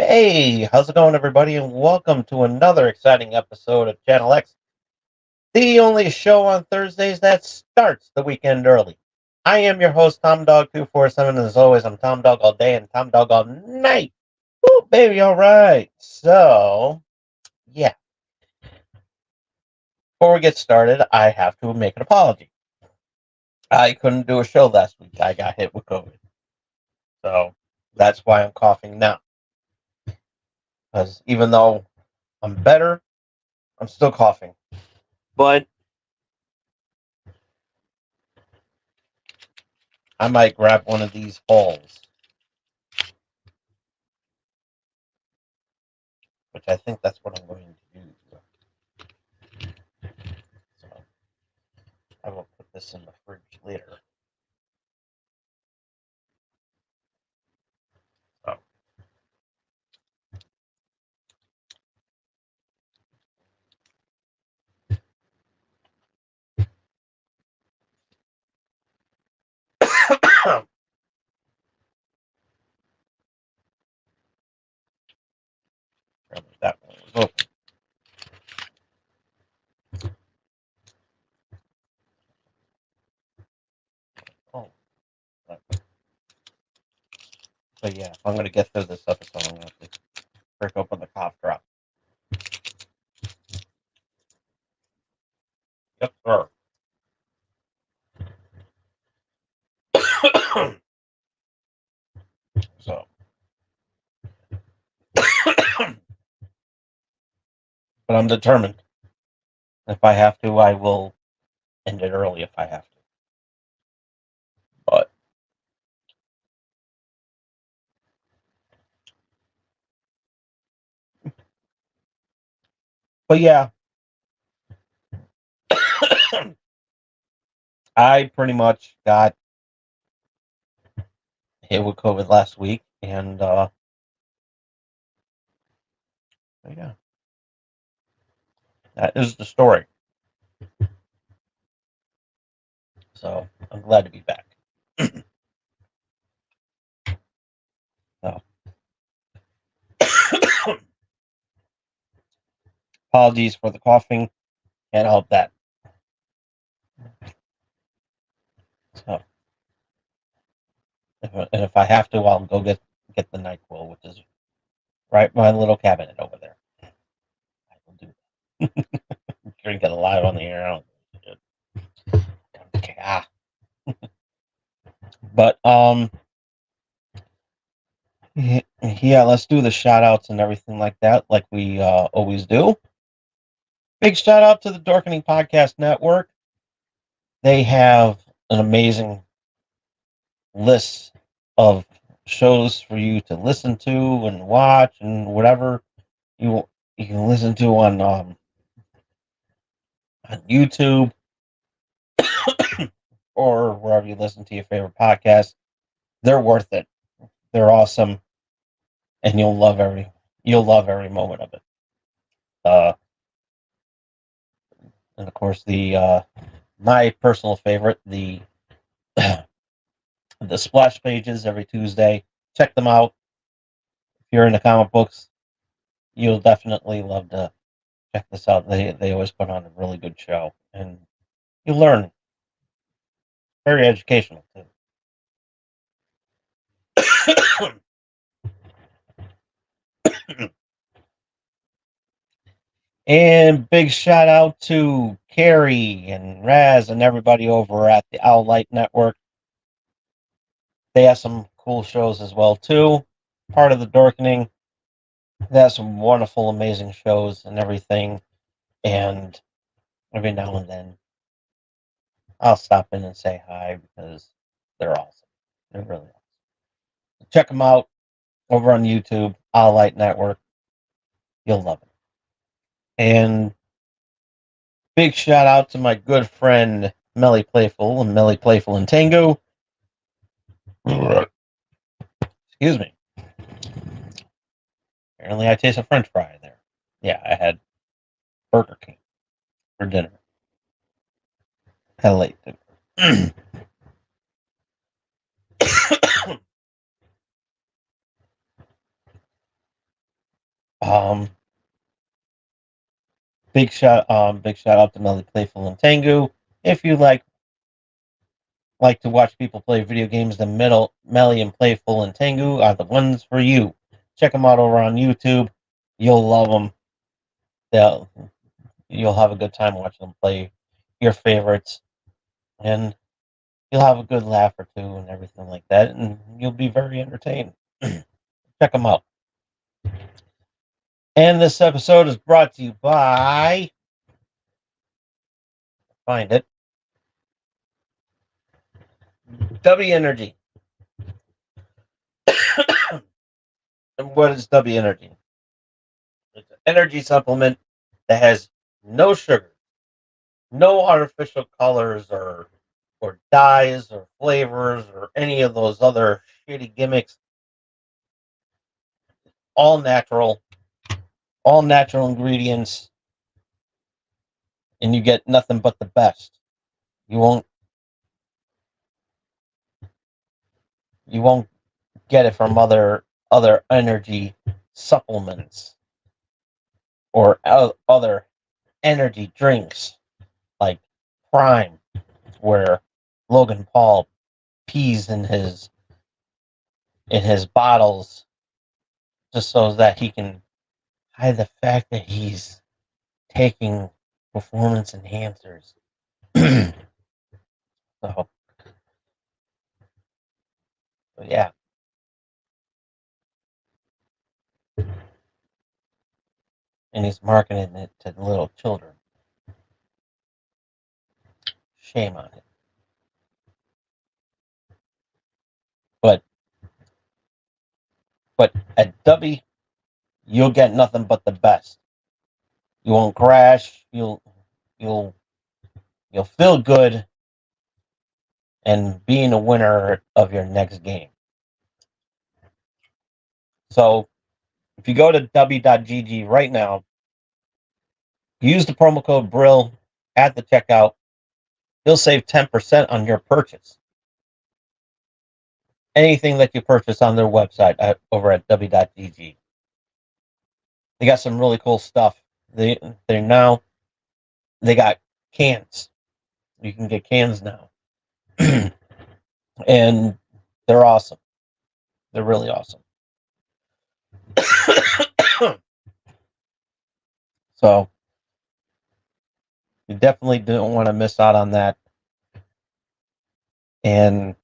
Hey, how's it going, everybody? And welcome to another exciting episode of Channel X, the only show on Thursdays that starts the weekend early. I am your host, Tom Dog 247, and as always, I'm Tom Dog all day and Tom Dog all night. Woo, baby, all right. So, yeah, before we get started, I have to make an apology. I couldn't do a show last week. I got hit with COVID. So, that's why I'm coughing now. Because even though I'm better, I'm still coughing. But I might grab one of these halls, which I think that's what I'm going to do. So I will put this in the fridge later. So. That one was open. Oh, so yeah, if I'm going to get through this episode, I'm going to have to break open the cough drop. Yep, sir. So, but I'm determined. If I have to, I will end it early if I have to. But yeah, I pretty much got hit with COVID last week, and yeah, that is the story. So I'm glad to be back. So. Apologies for the coughing. Can't help that. So, if I have to, I'll go get the NyQuil, which is right in my little cabinet over there. I will do that. Drink it live on the air. Ah. But yeah, let's do the shout outs and everything like that, like we always do. Big shout out to the Dorkening Podcast Network. They have an amazing list of shows for you to listen to and watch and whatever you can listen to on YouTube or wherever you listen to your favorite podcast. They're worth it. They're awesome, and you'll love every moment of it. And of course, the my personal favorite, the the splash pages every Tuesday. Check them out. If you're into comic books, you'll definitely love to check this out. They always put on a really good show, and you learn. Very educational too. And big shout out to Carrie and Raz and everybody over at the Owl Light Network. They have some cool shows as well too. Part of the Dorkening. They have some wonderful, amazing shows and everything. And every now and then, I'll stop in and say hi because they're awesome. They're really awesome. Check them out over on YouTube, Owl Light Network. You'll love it. And big shout out to my good friend Melly Playful and Melly Playful and Tango. Excuse me. Apparently, I taste a French fry there. Yeah, I had Burger King for dinner. Had a late dinner. Big shout out to Melly Playful and Tengu. If you like to watch people play video games, the Melly and Playful and Tengu are the ones for you. Check them out over on YouTube. You'll love them. You'll have a good time watching them play your favorites, and you'll have a good laugh or two and everything like that, and you'll be very entertained. Check them out. And this episode is brought to you by, find it, W Energy. And what is W Energy? It's an energy supplement that has no sugar, no artificial colors or dyes or flavors or any of those other shitty gimmicks. All natural ingredients, and you get nothing but the best. You won't get it from other energy supplements or other energy drinks like Prime, where Logan Paul pees in his bottles just so that he can hide the fact that he's taking performance enhancers. So yeah. And he's marketing it to little children. Shame on it. But at W, you'll get nothing but the best. You won't crash. You'll feel good, and being a winner of your next game. So if you go to w.gg right now, use the promo code BRILL at the checkout, you'll save 10% on your purchase. Anything that you purchase on their website over at w.gg. They got some really cool stuff. They got cans. You can get cans now. And they're awesome. They're really awesome. So you definitely don't want to miss out on that. And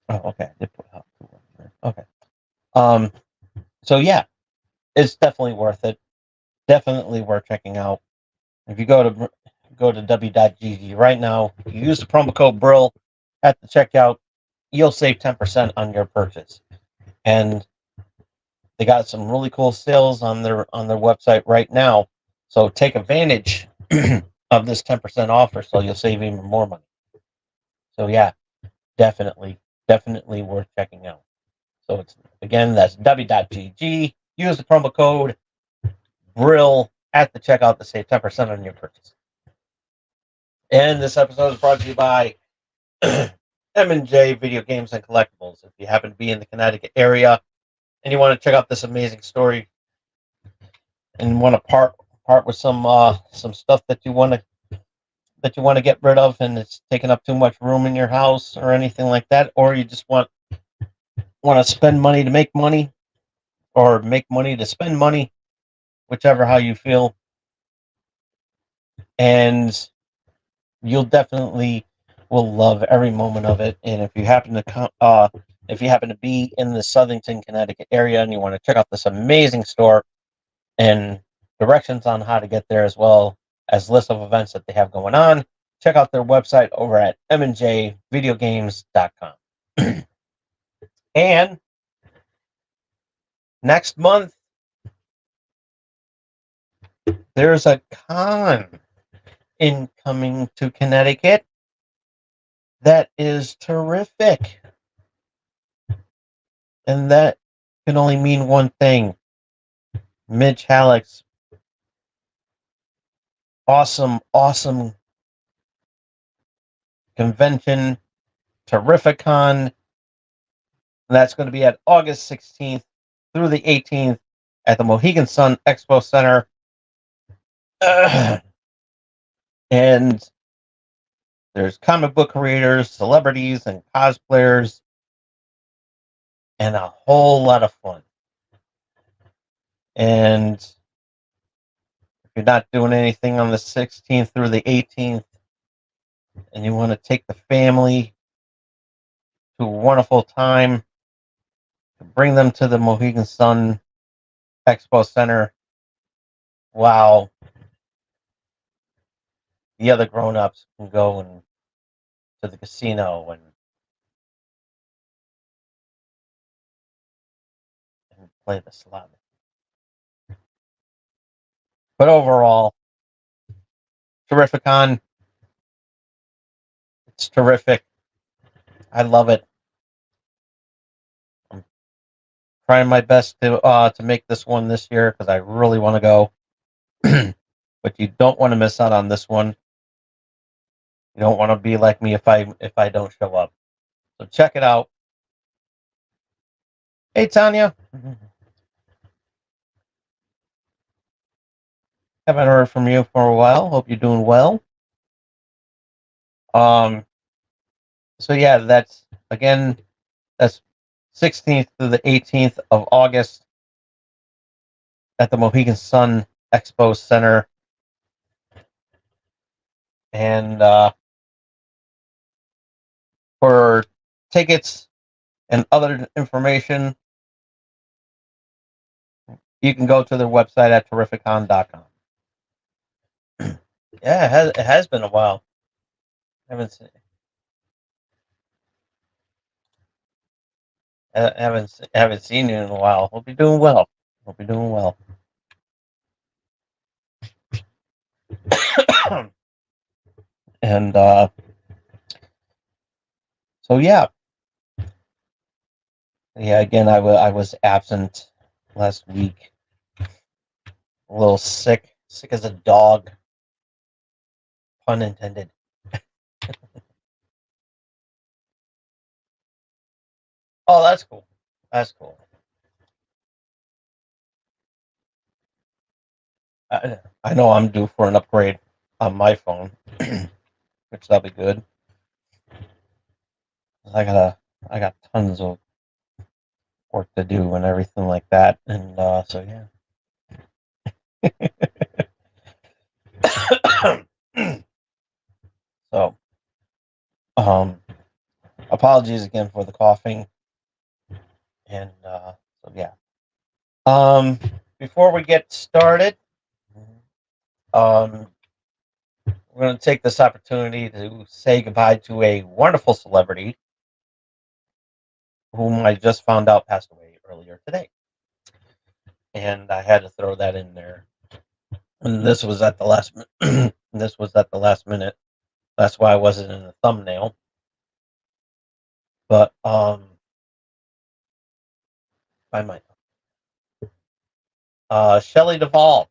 okay. Okay. So yeah, it's definitely worth it. Definitely worth checking out. If you go to w.gg right now, you use the promo code BRILL at the checkout, you'll save 10% on your purchase. And they got some really cool sales on their website right now. So take advantage of this 10% offer so you'll save even more money. So yeah, definitely worth checking out. So that's w.gg. Use the promo code BRILL at the checkout to save 10% on your purchase. And this episode is brought to you by M&J Video Games and Collectibles. If you happen to be in the Connecticut area and you want to check out this amazing story and want to part with some stuff that you want to get rid of and it's taking up too much room in your house or anything like that, or you just want to spend money to make money or make money to spend money, whichever how you feel, and you'll definitely will love every moment of it. And if you happen to be in the Southington, Connecticut area and you want to check out this amazing store and directions on how to get there, as well as list of events that they have going on, check out their website over at mnjvideogames.com. And next month, there's a con incoming to Connecticut that is terrific. And that can only mean one thing. Mitch Halleck's awesome convention, Terrificon, And that's going to be at August 16th through the 18th at the Mohegan Sun Expo Center. And there's comic book creators, celebrities, and cosplayers, and a whole lot of fun. And if you're not doing anything on the 16th through the 18th, and you want to take the family to a wonderful time, bring them to the Mohegan Sun Expo Center while the other grown-ups can go and to the casino and play the slot. But overall, Terrificon, it's terrific. I love it. I'm trying my best to make this one this year because I really want to go. But you don't want to miss out on this one. You don't want to be like me if I don't show up. So check it out. Hey Tanya. Haven't heard from you for a while. Hope you're doing well. So yeah, that's 16th to the 18th of August at the Mohegan Sun Expo Center. And for tickets and other information, you can go to their website at terrificon.com. Yeah, it has been a while. I haven't seen you in a while. Hope you're doing well. And so yeah. Again, I was absent last week. A little sick as a dog. Pun intended. Oh, that's cool. I know I'm due for an upgrade on my phone, which that'll be good. I got tons of work to do and everything like that, and so yeah. So, apologies again for the coughing, and so yeah. Before we get started, we're going to take this opportunity to say goodbye to a wonderful celebrity whom I just found out passed away earlier today. And I had to throw that in there. And this was at the last minute. That's why I wasn't in the thumbnail. But I might. Shelley Duvall.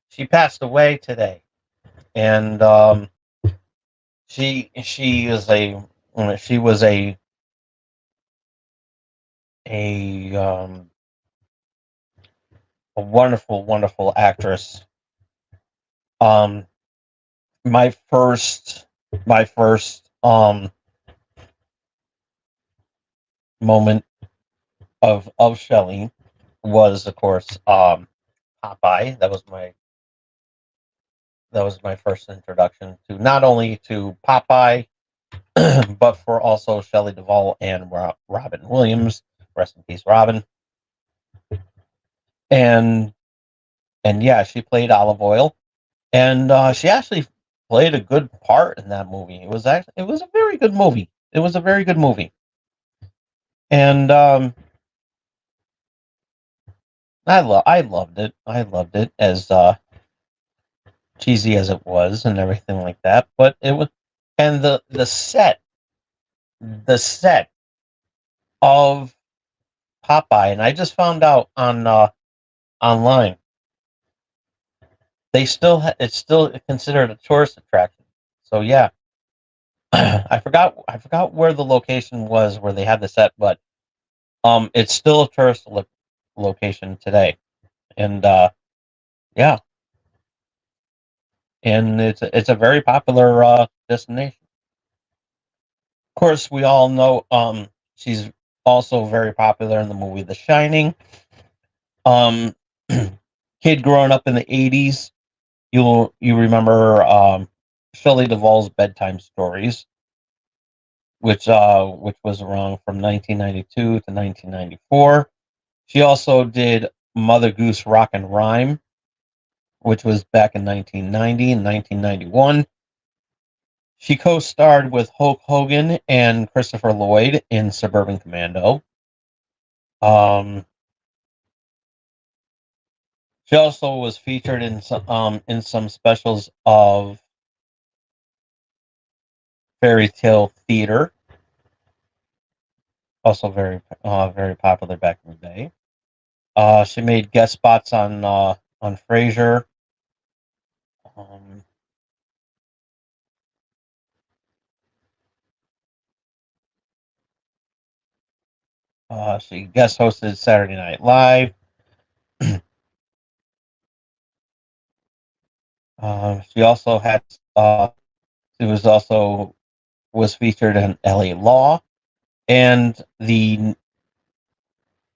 She passed away today. And she was a wonderful actress. My first moment of Shelley was, of course, Popeye. That was my first introduction to not only to Popeye, but for also Shelley Duvall and Robin Williams. Rest in peace, Robin. And yeah, she played Olive Oyl, and she actually played a good part in that movie. It was a very good movie. And I loved it. As cheesy as it was and everything like that, but it was, and the set of Popeye, and I just found out on online, it's still considered a tourist attraction. So yeah, I forgot where the location was where they had the set, but it's still a tourist location today, and yeah, and it's a very popular destination. Of course, we all know she's also very popular in the movie The Shining. Um, kid growing up in the '80s, you remember Shelley Duvall's bedtime stories, which was around from 1992 to 1994. She also did Mother Goose Rock and Rhyme, which was back in 1990 and 1991. She co-starred with Hulk Hogan and Christopher Lloyd in Suburban Commando. Um, she also was featured in some specials of Fairy Tale Theater, also very popular back in the day. She made guest spots on Frasier. Um, she guest hosted Saturday Night Live. She also had she was featured in L.A. Law and the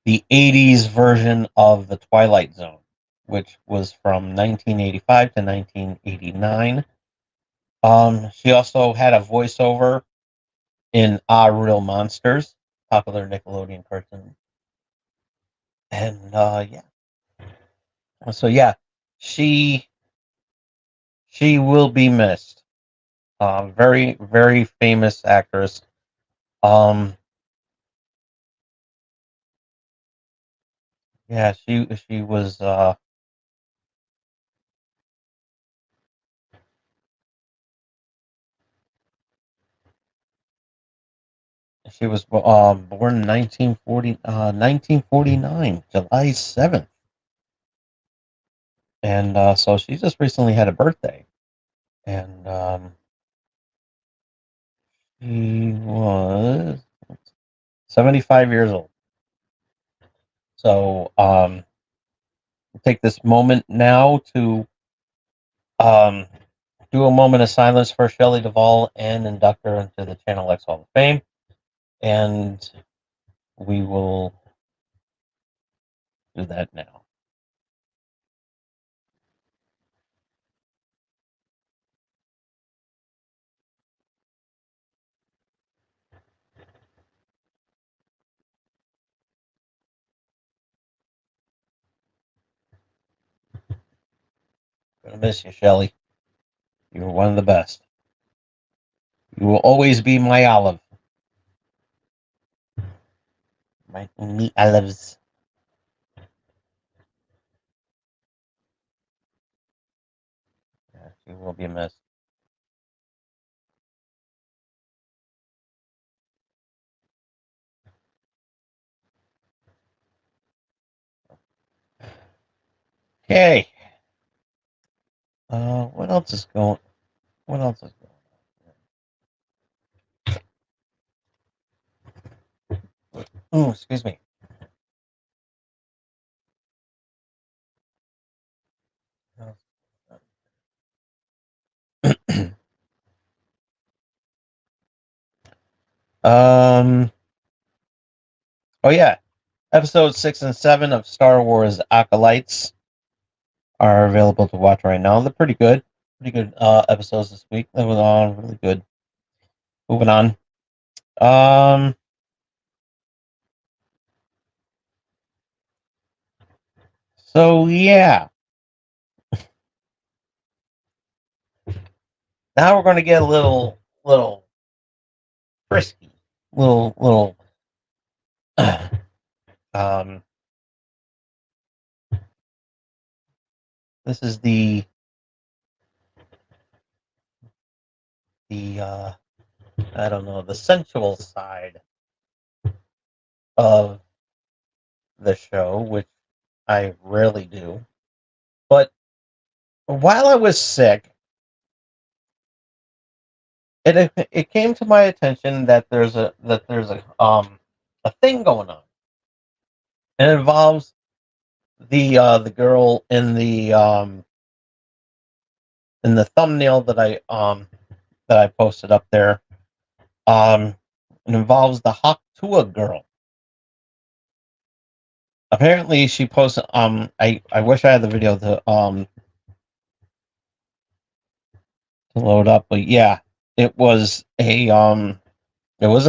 '80s version of The Twilight Zone, which was from 1985 to 1989. She also had a voiceover in Ah Real Monsters, popular Nickelodeon cartoon, and yeah. So yeah, she she will be missed. Very very famous actress. Um, yeah, she was born in 1949, July 7th, and so she just recently had a birthday, and she was 75 years old. So we'll take this moment now to um, do a moment of silence for Shelley Duvall and induct her into the Channel X Hall of Fame, and we will do that now. Gonna miss you, Shelley. You were one of the best. You will always be my olive. My me olives. Yeah, she will be missed. Okay. What else is going? What else is going? Oh, excuse me. um. Oh yeah. Episodes 6 and 7 of Star Wars Acolytes are available to watch right now. They're pretty good. Pretty good episodes this week. They were all really good. Moving on. Um. So yeah. Now we're going to get a little frisky. Little. um. This is the I don't know, the sensual side of the show, which I rarely do. But while I was sick, it came to my attention that there's a thing going on. And it involves the girl in the thumbnail that I posted up there. Um, it involves the Haktua girl. Apparently, she posted. I wish I had the video to load up, but yeah, it was a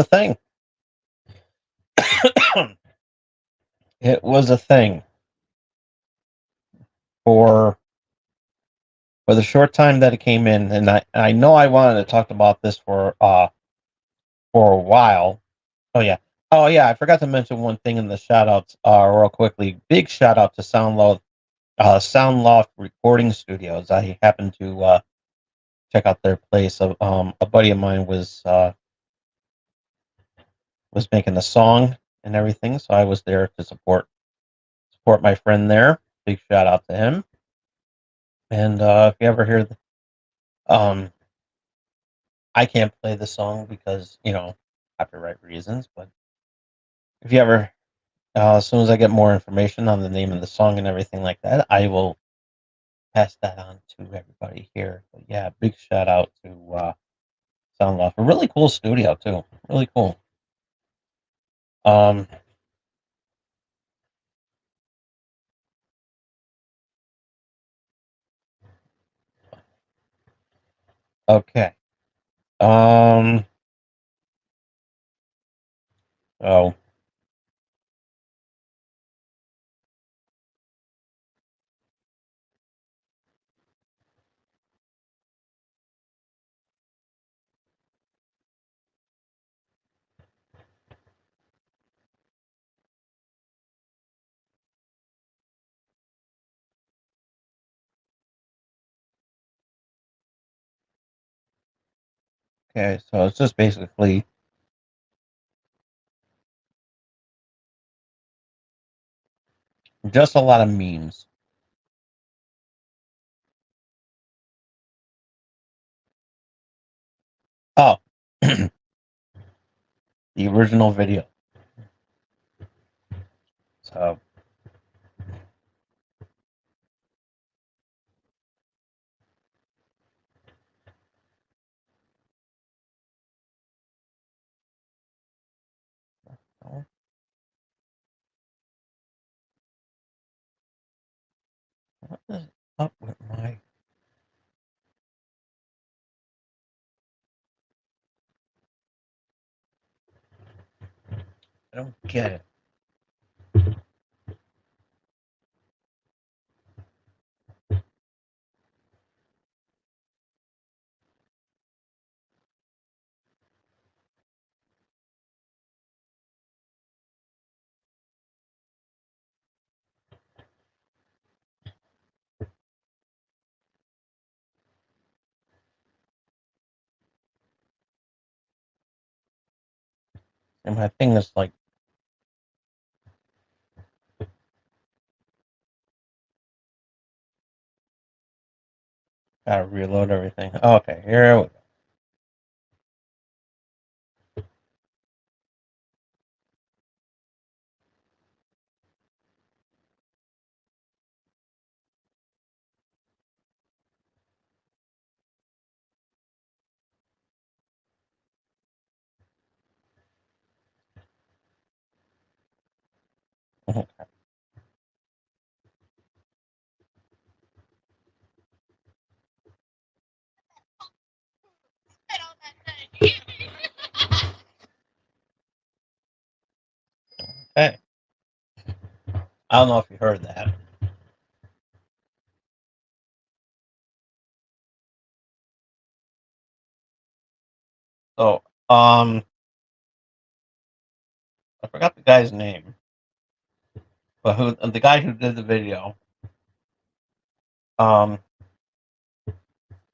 thing. It was a thing for for the short time that it came in, and I know I wanted to talk about this for a while. Oh yeah. Oh yeah, I forgot to mention one thing in the shout outs real quickly. Big shout out to Soundloft Recording Studios. I happened to check out their place. A buddy of mine was making a song and everything, so I was there to support my friend there. Big shout out to him. And if you ever hear um I can't play the song because, copyright reasons, but if you ever as soon as I get more information on the name of the song and everything like that, I will pass that on to everybody here. But yeah, big shout out to Sound Off. A really cool studio too. Really cool. Um, okay. Um, oh, okay. So it's just basically just a lot of memes. Oh, the original video. So, what is up with my? I don't get it. And my thing is like, gotta reload everything. Okay, here we go. Hey, I don't know if you heard that. So, I forgot the guy's name, but who the guy who did the video. I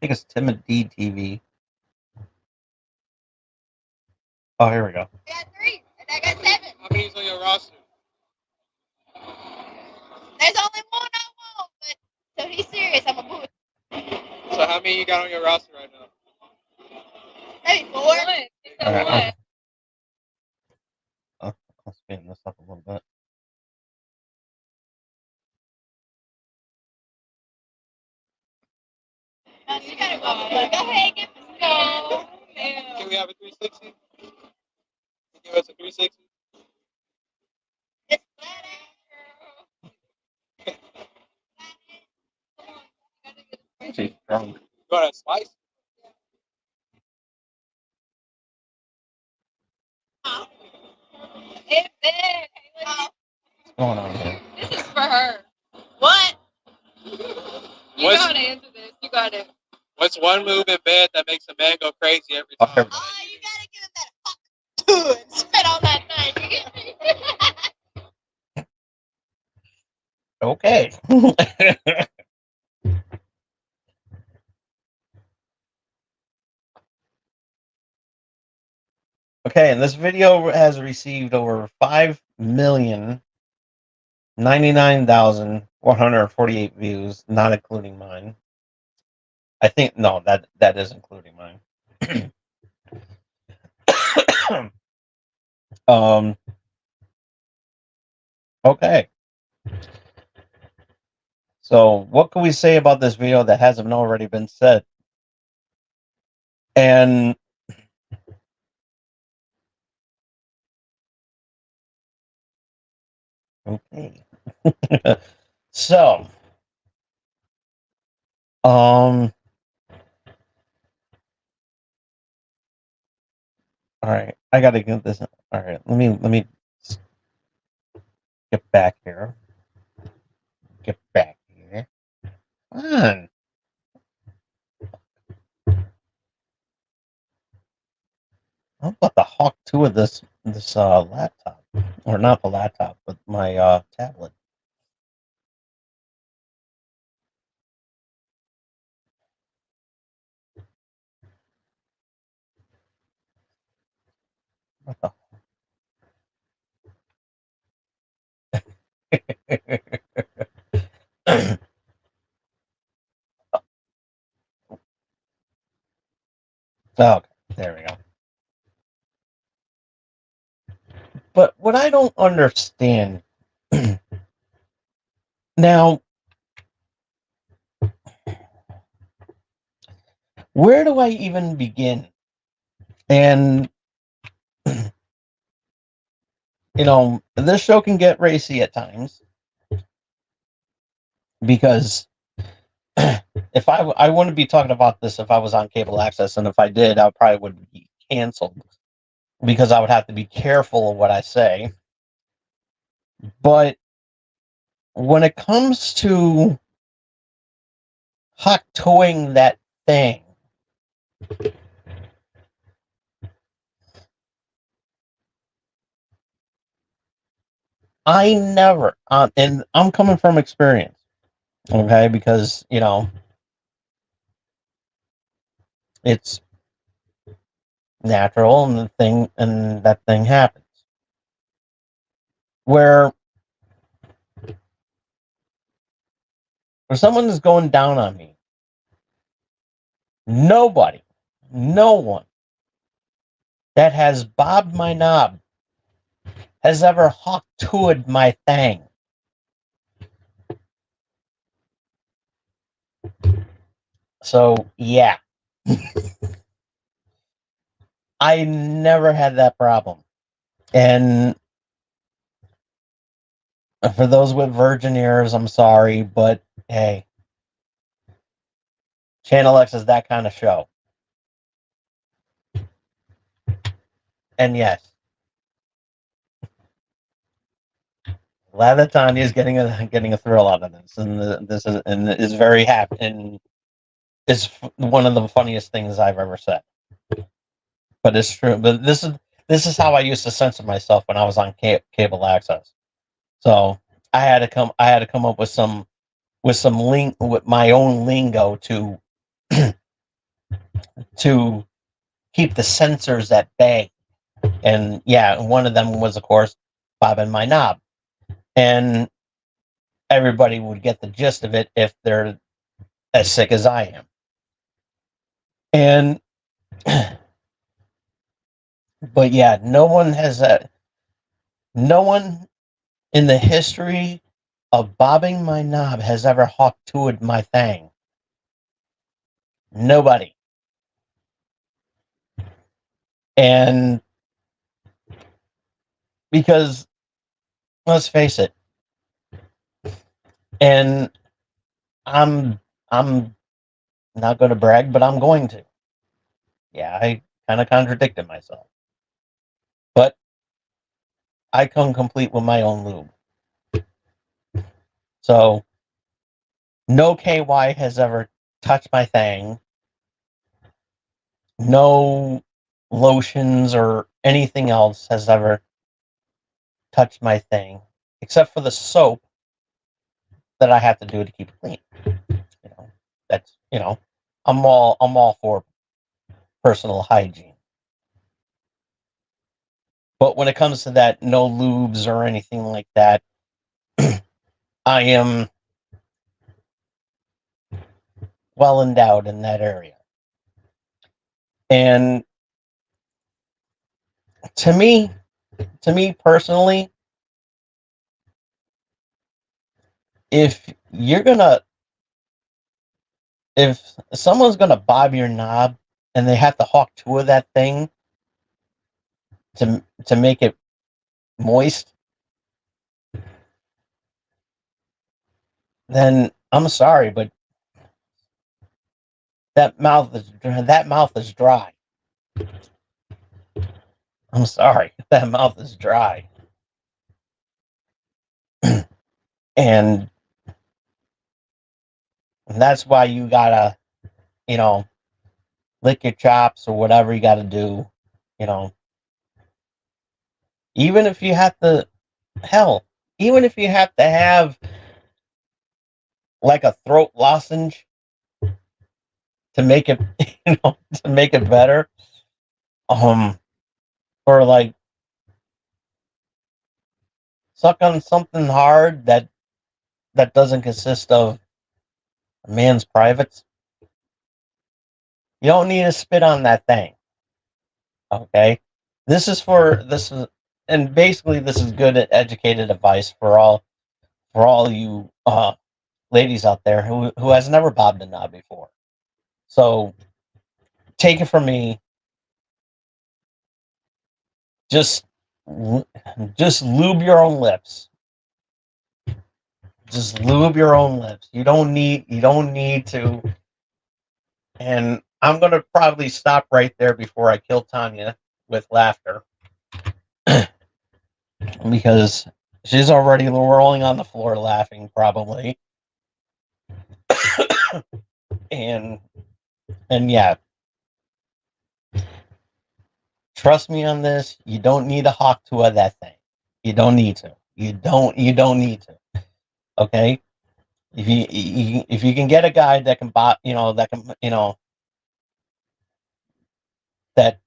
think it's Timothy TV. Oh, here we go. I got 3, and I got 7. How many's on your roster? There's only one I want, but so he's serious. I'm a boo. So how many you got on your roster right now? Maybe 4. Alright, I'll speed this up a little bit. You gotta go ahead, give us go. Can we have a 360? Give us a 360. It's flat out, girl. She's drunk. You want a slice? It's big. What's going on here? This is for her. What? You What's- gotta answer this. You got it. What's one move in bed that makes a man go crazy every time? Okay. Oh, you gotta give it that fuck to it. Spit on that thing. You get me? Okay. Okay, and this video has received over 5,099,148 views, not including mine. I think no, that is including mine. Okay. So what can we say about this video that hasn't already been said? And okay. So all right, I gotta get this. All right, let me get back here. Get back here. Come on. I'm about to hawk 2 of this laptop, or not the laptop, but my tablet. What the? Okay, there we go. But what I don't understand now, where do I even begin? And this show can get racy at times because if I wouldn't be talking about this if I was on cable access, and if I did, I probably would be canceled because I would have to be careful of what I say. But when it comes to hot toeing that thing, I never, and I'm coming from experience, okay, because it's natural, and that thing happens. Where someone is going down on me, no one that has bobbed my knob has ever hawk-tooed my thing. So, yeah. I never had that problem. And for those with virgin ears, I'm sorry, but hey, Channel X is that kind of show. And yes, Lavatanya is getting a thrill out of this, and this is very happy, and is one of the funniest things I've ever said. But it's true. But this is how I used to censor myself when I was on cable access. So I had to come up with with my own lingo to to keep the censors at bay. And yeah, one of them was, of course, bobbing my knob. And everybody would get the gist of it if they're as sick as I am. And But yeah, no one in the history of bobbing my knob has ever hawk toed my thing. Nobody. And because let's face it, and I'm not going to brag, but I'm going to. Yeah, I kind of contradicted myself. But I come complete with my own lube. So no KY has ever touched my thing. No lotions or anything else has ever touched my thing, except for the soap that I have to do to keep it clean. You know, that's I'm all for personal hygiene. But when it comes to that, no lubes or anything like that, I am well endowed in that area. And to me personally, if you're gonna if someone's gonna bob your knob and they have to hawk two of that thing to make it moist, then I'm sorry, but that mouth is dry. I'm sorry, that mouth is dry, and that's why you gotta, you know, lick your chops or whatever you gotta do, you know. Even if you have to, hell, even if you have to have like a throat lozenge to make it, to make it better, or like suck on something hard that doesn't consist of a man's privates. You don't need to spit on that thing. Okay? This is and basically this is good educated advice for all you ladies out there who has never bobbed a knob before. So take it from me, just just lube your own lips. Just lube your own lips. You don't need to. And I'm gonna probably stop right there before I kill Tanya with laughter because she's already rolling on the floor laughing probably. and and yeah, trust me on this. You don't need a hawk to that thing. You don't need to. You don't need to. Okay? If you can get a guy that can buy, that can, that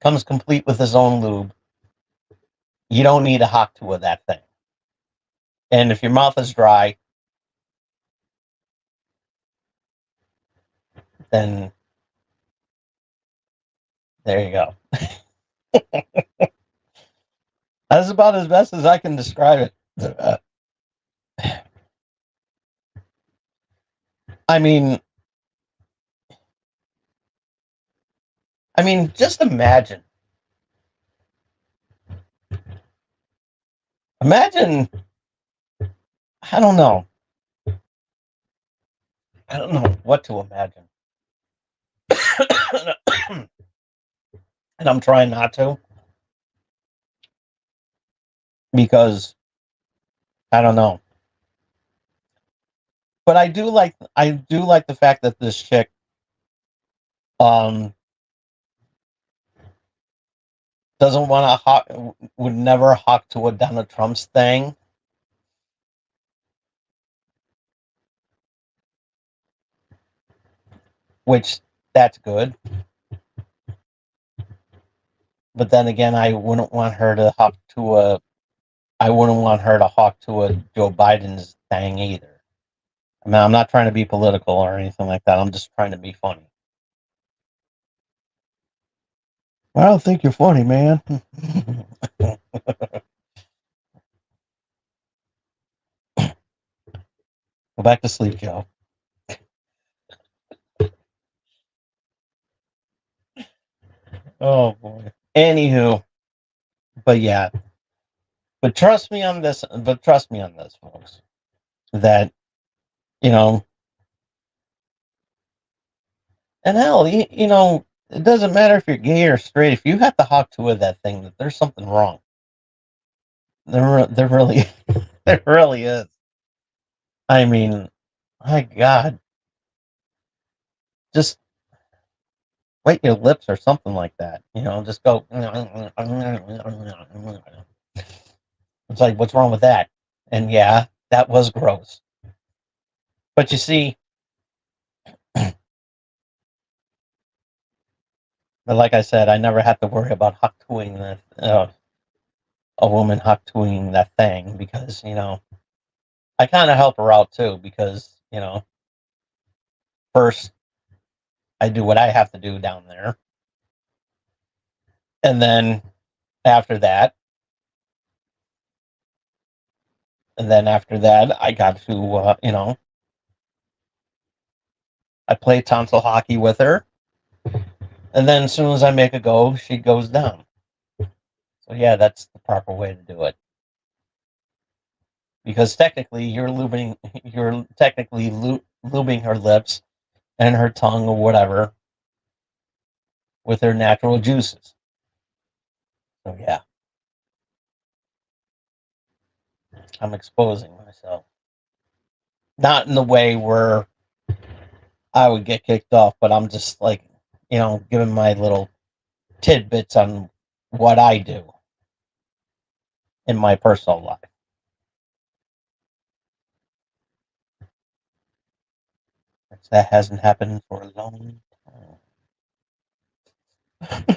comes complete with his own lube, you don't need a hawk to that thing. And if your mouth is dry, then there you go. That's about as best as I can describe it. I mean, just imagine. Imagine. I don't know. I don't know what to imagine. And I'm trying not to because I don't know. But I do like the fact that this chick um doesn't want to hawk, would never hawk to a Donald Trump's thing. Which that's good. But then again, I wouldn't want her to hawk to a Joe Biden's thing either. I mean, I'm not trying to be political or anything like that. I'm just trying to be funny. I don't think you're funny, man. Go back to sleep, Joe. Oh boy. Anywho, but yeah, but trust me on this. But trust me on this, folks. That you know, and hell, it doesn't matter if you're gay or straight. If you have to hawk to that thing, that there's something wrong. There really, there really is. I mean, my God, just wet your lips or something like that. Just go. It's like, what's wrong with that? And yeah, that was gross. But you see, but like I said, I never had to worry about hot-toing a woman hot-toing that thing because I kind of help her out too because first I do what I have to do down there, and then after that, I got to I play tonsil hockey with her, and then as soon as I make a go, she goes down. So yeah, that's the proper way to do it. Because technically, you're technically lubing her lips and her tongue or whatever with her natural juices. So yeah, I'm exposing myself. Not in the way where I would get kicked off, but I'm just like, giving my little tidbits on what I do in my personal life. That hasn't happened for a long time.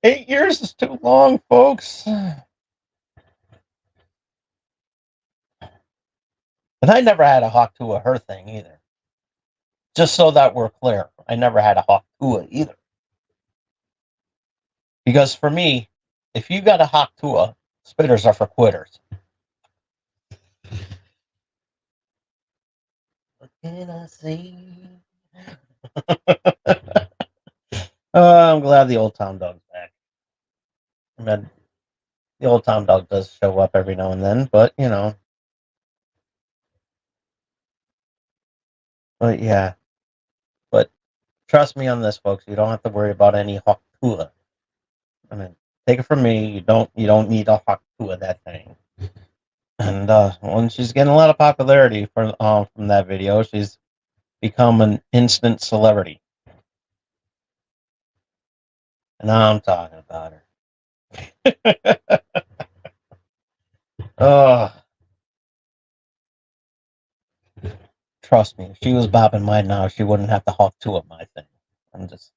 8 years is too long, folks. And I never had a hawk to a her thing either. Just so that we're clear, I never had a hawk to it either. Because for me, if you got a hawk to a, spitters are for quitters. What can I say? I'm glad the old Tom Dog's back. I mean, the old Tom Dog does show up every now and then, but but yeah. But trust me on this, folks. You don't have to worry about any Hakua. I mean, take it from me. You don't need a Hakua that thing. And when she's getting a lot of popularity from that video, she's become an instant celebrity. And I'm talking about her. Oh, trust me, if she was bopping mine now, she wouldn't have to hawk to it my thing. I'm just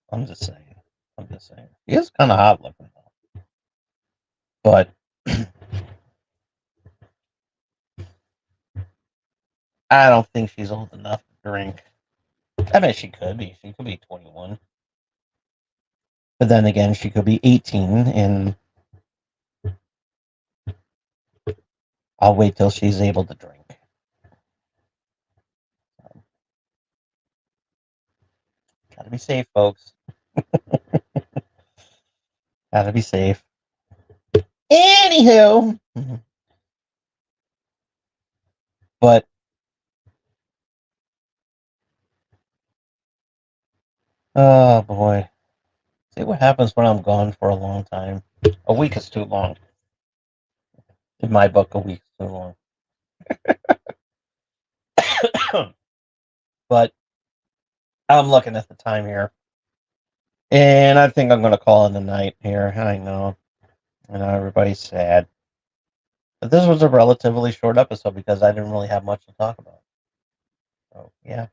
saying. I'm just saying. She is kind of hot looking though. But I don't think she's old enough to drink. I mean, she could be. She could be 21. But then again, she could be 18, and I'll wait till she's able to drink. Gotta be safe, folks. Gotta be safe. Anywho. But oh boy. See what happens when I'm gone for a long time. A week is too long. In my book, a week is too long. But I'm looking at the time here. And I think I'm going to call it a night here. I know everybody's sad. But this was a relatively short episode because I didn't really have much to talk about. So, yeah.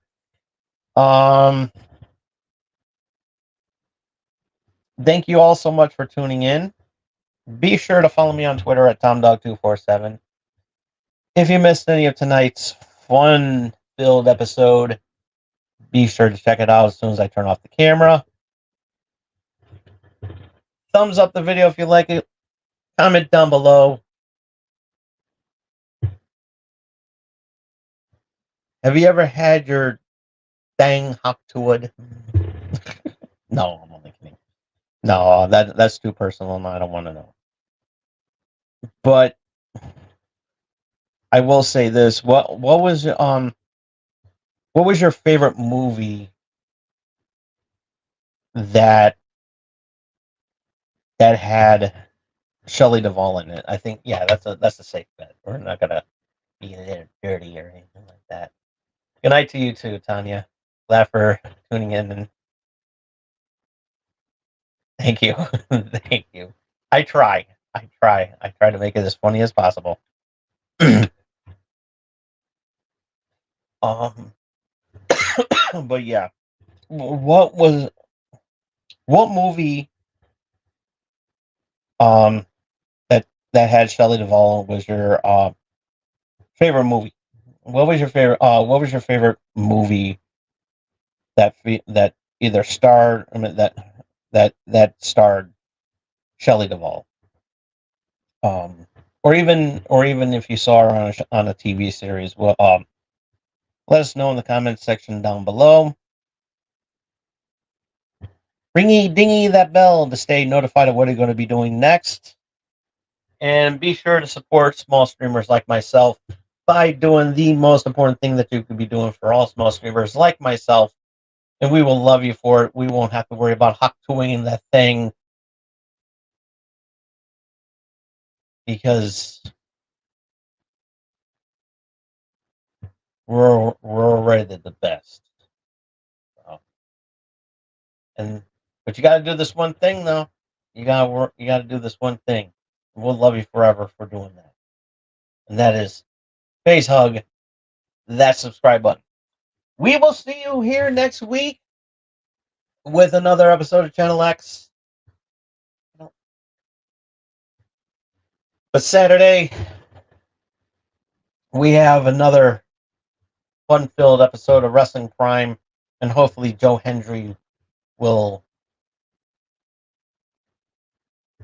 Thank you all so much for tuning in. Be sure to follow me on Twitter at TomDog247. If you missed any of tonight's fun-filled episode, Be sure to check it out as soon as I turn off the camera. Thumbs up the video if you like it. Comment down below. Have you ever had your dang Hocktood? No, I'm only kidding. No, that's too personal, and I don't want to know. But I will say this: what was your favorite movie that had Shelley Duvall in it? I think that's a safe bet. We're not gonna be a little dirty or anything like that. Good night to you too, Tanya. Glad for tuning in, and thank you. Thank you. I try to make it as funny as possible. um but yeah, what movie that had Shelley Duvall was your favorite movie? What was your favorite movie that either starred that starred Shelley Duvall? Or even if you saw her on a TV series, well, let us know in the comments section down below. Ringy dingy that bell to stay notified of what we're going to be doing next. And be sure to support small streamers like myself by doing the most important thing that you could be doing for all small streamers like myself. And we will love you for it. We won't have to worry about Hocktoing that thing, because we're already the best. So, but you got to do this one thing though. You got to do this one thing. We'll love you forever for doing that. And that is face hug that subscribe button. We will see you here next week with another episode of Channel X. But Saturday, we have another fun-filled episode of Wrestling Prime, and hopefully Joe Hendry will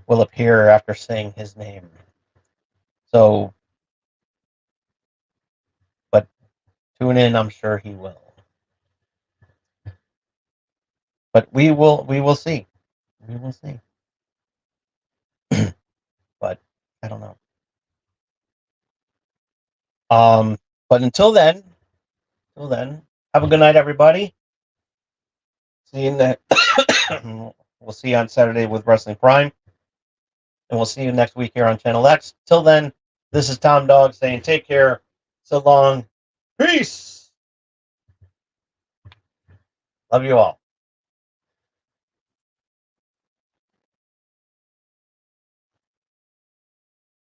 appear after saying his name. So, but tune in, I'm sure he will. But we will see. We will see. But I don't know. But until then, have a good night, everybody. See you we'll see you on Saturday with Wrestling Prime. And we'll see you next week here on Channel X. Till then, this is Tom Dog saying take care. So long. Peace. Love you all.